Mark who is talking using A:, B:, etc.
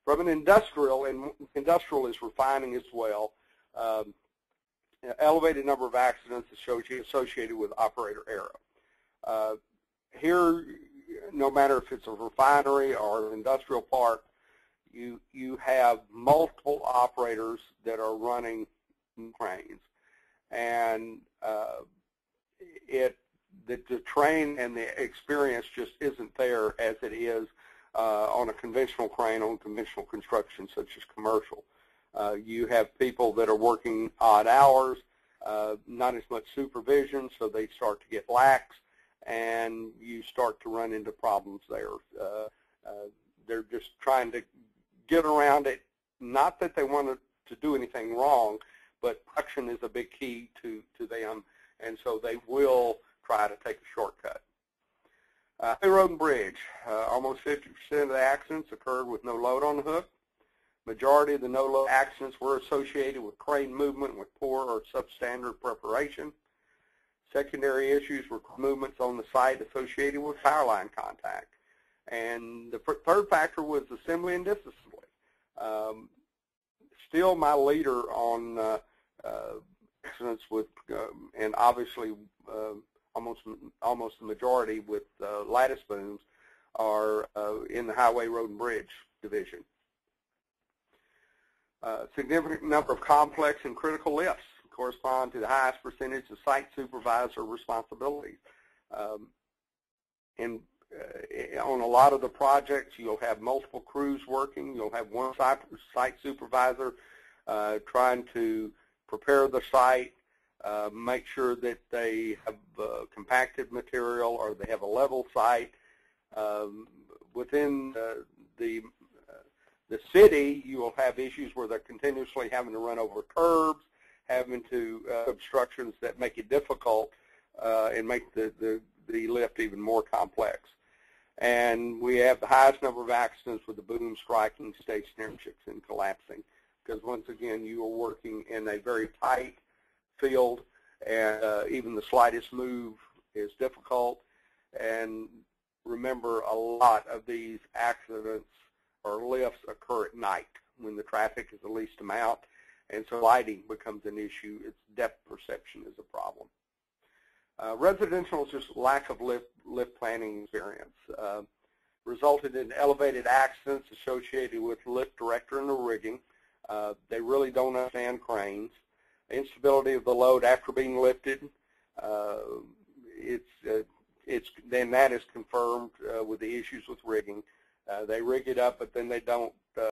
A: From an industrial, and industrial is refining as well, elevated number of accidents associated with operator error. Here, no matter if it's a refinery or an industrial park, you have multiple operators that are running cranes, and the train and the experience just isn't there as it is on a conventional crane on conventional construction such as commercial. You have people that are working odd hours, not as much supervision, so they start to get lax, and you start to run into problems there. They're just trying to get around it. Not that they want to do anything wrong, but production is a big key to them, and so they will try to take a shortcut. Highway, road, and bridge. Almost 50% of the accidents occurred with no load on the hook. Majority of the no-load accidents were associated with crane movement with poor or substandard preparation. Secondary issues were movements on the site associated with power line contact. And the third factor was assembly and disassembly. Still my leader on accidents with, and obviously almost the majority with lattice booms are in the highway, road, and bridge division. Significant number of complex and critical lifts correspond to the highest percentage of site supervisor responsibilities. On a lot of the projects, you'll have multiple crews working. You'll have one site supervisor trying to prepare the site, make sure that they have compacted material or they have a level site. Within the city, you will have issues where they're continuously having to run over curbs, having to obstructions that make it difficult and make the lift even more complex. And we have the highest number of accidents with the boom striking stationary and collapsing, because once again, you are working in a very tight field, and even the slightest move is difficult. And remember, a lot of these accidents or lifts occur at night when the traffic is the least amount, and so lighting becomes an issue. Its depth perception is a problem. Residential is just lack of lift planning experience. Resulted in elevated accidents associated with lift director and the rigging. They really don't understand cranes. Instability of the load after being lifted. Then that is confirmed with the issues with rigging. They rig it up, but then they don't